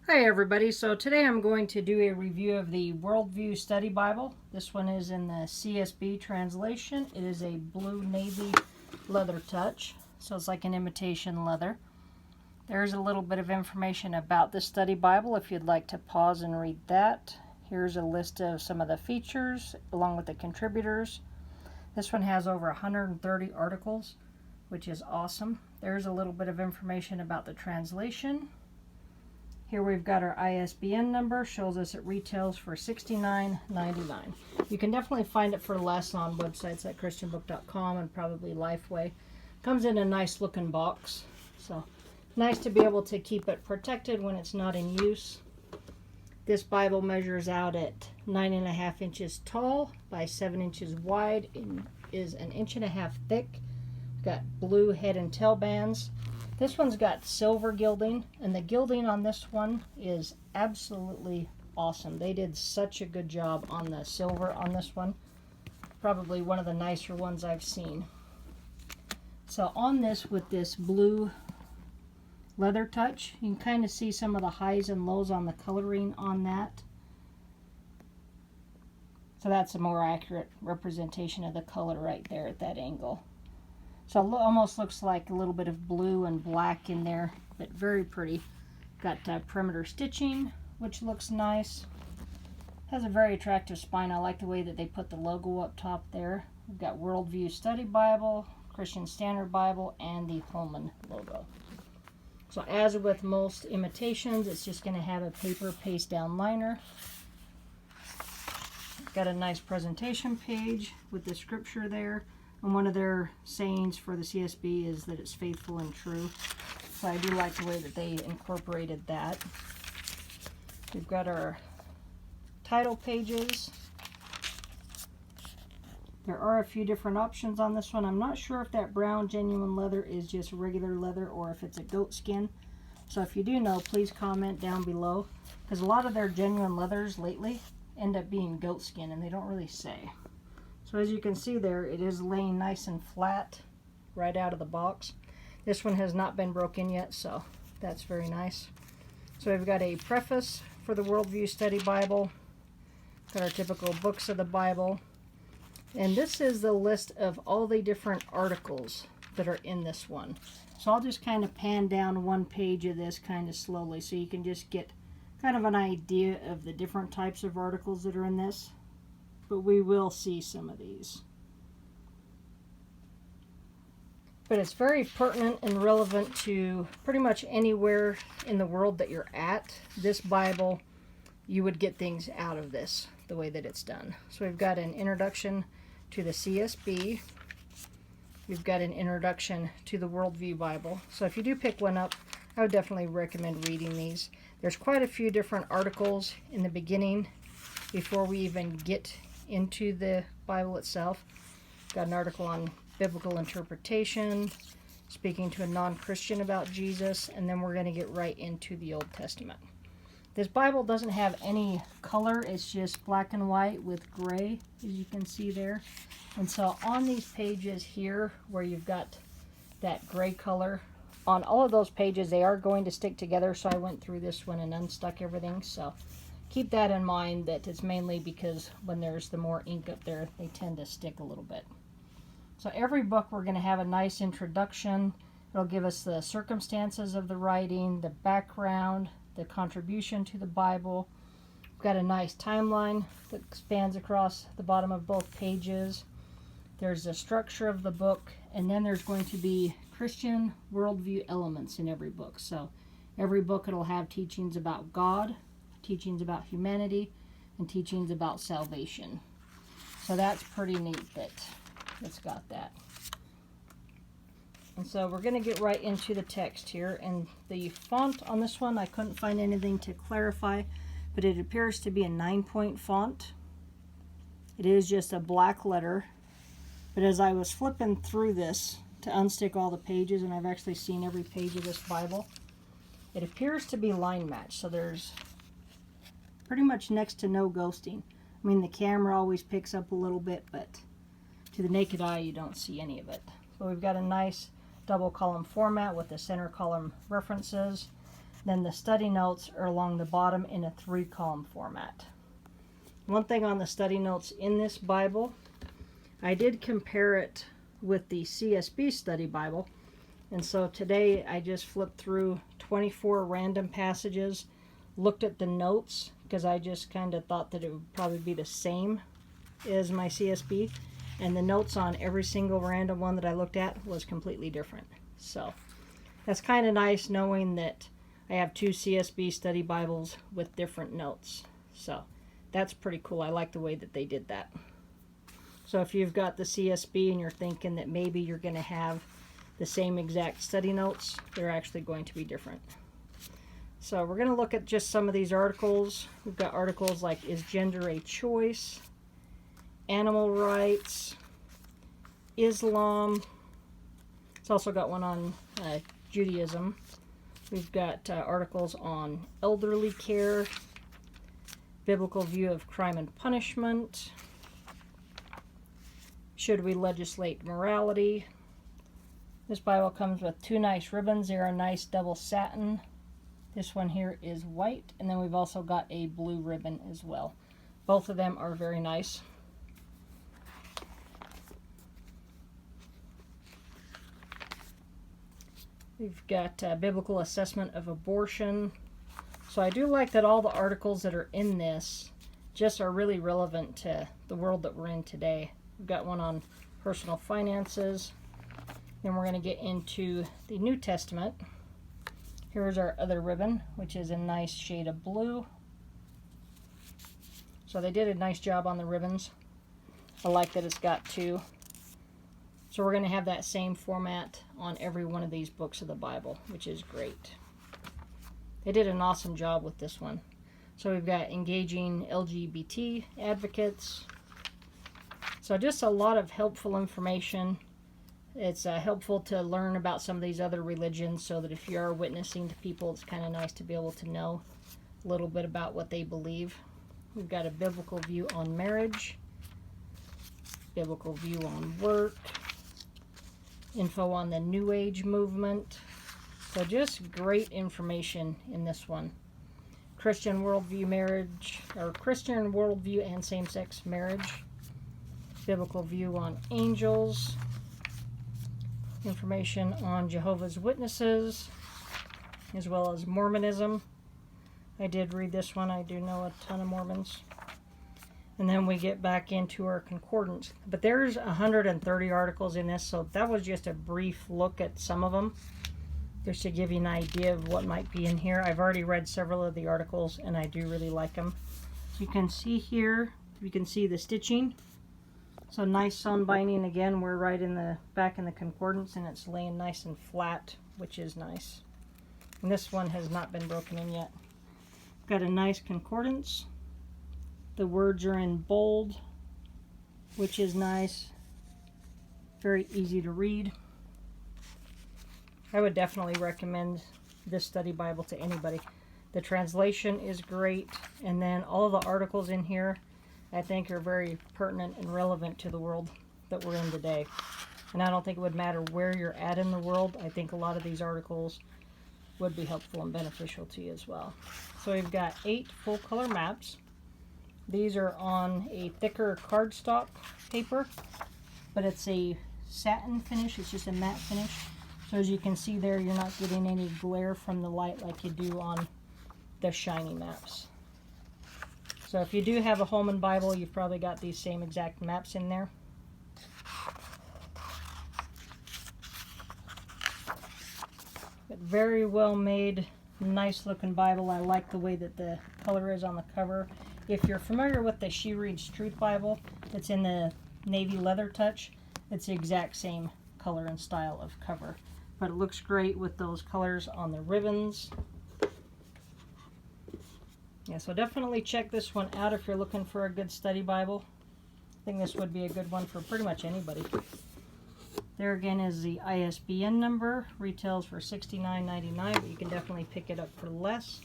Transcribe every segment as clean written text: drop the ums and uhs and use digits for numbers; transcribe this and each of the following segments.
Hi everybody, so today I'm going to do a review of the Worldview Study Bible. This one is in the CSB translation. It is a blue navy leather touch, so it's like an imitation leather. There's a little bit of information about the study Bible if you'd like to pause and read that. Here's a list of some of the features along with the contributors. This one has over 130 articles, which is awesome. There's a little bit of information about the translation. Here we've got our ISBN number, shows us it retails for $69.99. You can definitely find it for less on websites like christianbook.com and probably Lifeway. Comes in a nice looking box, so nice to be able to keep it protected when it's not in use. This Bible measures out at 9.5 inches tall by 7 inches wide and is 1.5 inches thick. Got blue head and tail bands. This one's got silver gilding, and the gilding on this one is absolutely awesome. They did such a good job on the silver on this one. Probably one of the nicer ones I've seen. So on this, with this blue leather touch, you can kind of see some of the highs and lows on the coloring on that. So that's a more accurate representation of the color right there at that angle. So it almost looks like a little bit of blue and black in there, but very pretty. Got perimeter stitching, which looks nice. Has a very attractive spine. I like the way that they put the logo up top there. We've got Worldview Study Bible, Christian Standard Bible, and the Holman logo. So as with most imitations, it's just going to have a paper paste down liner. Got a nice presentation page with the scripture there. And one of their sayings for the CSB is that it's faithful and true. So I do like the way that they incorporated that. We've got our title pages. There are a few different options on this one. I'm not sure if that brown genuine leather is just regular leather or if it's a goat skin. So if you do know, please comment down below. Because a lot of their genuine leathers lately end up being goat skin and they don't really say. So as you can see there, it is laying nice and flat right out of the box. This one has not been broken yet, so that's very nice. So we've got a preface for the Worldview Study Bible. Got our typical books of the Bible. And this is the list of all the different articles that are in this one. So I'll just kind of pan down one page of this kind of slowly so you can just get kind of an idea of the different types of articles that are in this. But we will see some of these. But it's very pertinent and relevant to pretty much anywhere in the world that you're at. This Bible, you would get things out of this, the way that it's done. So we've got an introduction to the CSB. We've got an introduction to the Worldview Bible. So if you do pick one up, I would definitely recommend reading these. There's quite a few different articles in the beginning before we even get into the Bible itself. Got an article on biblical interpretation, speaking to a non-Christian about Jesus, and then we're going to get right into the Old Testament. This Bible doesn't have any color, it's just black and white with gray, as you can see there. And so on these pages here, where you've got that gray color, on all of those pages they are going to stick together, so I went through this one and unstuck everything. So keep that in mind, that it's mainly because when there's the more ink up there, they tend to stick a little bit. So every book we're going to have a nice introduction. It'll give us the circumstances of the writing, the background, the contribution to the Bible. We've got a nice timeline that spans across the bottom of both pages. There's the structure of the book, and then there's going to be Christian worldview elements in every book. So every book it'll have teachings about God, teachings about humanity, and teachings about salvation. So that's pretty neat that it's got that. And so we're going to get right into the text here. And the font on this one, I couldn't find anything to clarify, but it appears to be a 9-point font. It is just a black letter. But as I was flipping through this to unstick all the pages, and I've actually seen every page of this Bible, it appears to be line matched. So there's pretty much next to no ghosting. I mean, the camera always picks up a little bit, but to the naked eye, you don't see any of it. So we've got a nice double column format with the center column references. Then the study notes are along the bottom in a 3-column format. One thing on the study notes in this Bible, I did compare it with the CSB Study Bible. And so today I just flipped through 24 random passages, looked at the notes, because I just kind of thought that it would probably be the same as my CSB. And the notes on every single random one that I looked at was completely different. So that's kind of nice knowing that I have 2 CSB study Bibles with different notes. So that's pretty cool. I like the way that they did that. So if you've got the CSB and you're thinking that maybe you're going to have the same exact study notes, they're actually going to be different. So we're going to look at just some of these articles. We've got articles like, is gender a choice? Animal rights, Islam. It's also got one on Judaism. We've got articles on elderly care, biblical view of crime and punishment, should we legislate morality. This Bible comes with 2 nice ribbons. They're a nice double satin. This one here is white, and then we've also got a blue ribbon as well. Both of them are very nice. We've got biblical assessment of abortion. So I do like that all the articles that are in this just are really relevant to the world that we're in today. We've got one on personal finances. Then we're going to get into the New Testament. Here's our other ribbon, which is a nice shade of blue. So they did a nice job on the ribbons. I like that it's got 2. So we're going to have that same format on every one of these books of the Bible, which is great. They did an awesome job with this one. So we've got engaging LGBT advocates. So just a lot of helpful information. It's helpful to learn about some of these other religions, so that if you are witnessing to people, it's kind of nice to be able to know a little bit about what they believe. We've got a biblical view on marriage, biblical view on work, info on the New Age movement. So just great information in this one. Christian worldview marriage, or Christian worldview and same-sex marriage. Biblical view on angels. Information on Jehovah's Witnesses, as well as Mormonism. I did read this one. I do know a ton of Mormons. And then we get back into our concordance. But there's 130 articles in this, so that was just a brief look at some of them, just to give you an idea of what might be in here. I've already read several of the articles, and I do really like them. So you can see here, you can see the stitching. So nice sewn binding. Again, we're right in the back in the concordance, and it's laying nice and flat, which is nice. And this one has not been broken in yet. Got a nice concordance. The words are in bold, which is nice. Very easy to read. I would definitely recommend this study Bible to anybody. The translation is great, and then all the articles in here I think are very pertinent and relevant to the world that we're in today. And I don't think it would matter where you're at in the world. I think a lot of these articles would be helpful and beneficial to you as well. So we've got 8 full color maps. These are on a thicker cardstock paper, but it's a satin finish. It's just a matte finish. So as you can see there, you're not getting any glare from the light like you do on the shiny maps. So if you do have a Holman Bible, you've probably got these same exact maps in there. But very well made, nice looking Bible. I like the way that the color is on the cover. If you're familiar with the She Reads Truth Bible, it's in the navy leather touch. It's the exact same color and style of cover. But it looks great with those colors on the ribbons. Yeah, so definitely check this one out if you're looking for a good study Bible. I think this would be a good one for pretty much anybody. There again is the ISBN number. Retails for $69.99, but you can definitely pick it up for less.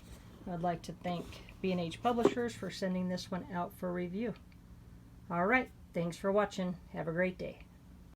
I'd like to thank B&H Publishers for sending this one out for review. All right, thanks for watching. Have a great day.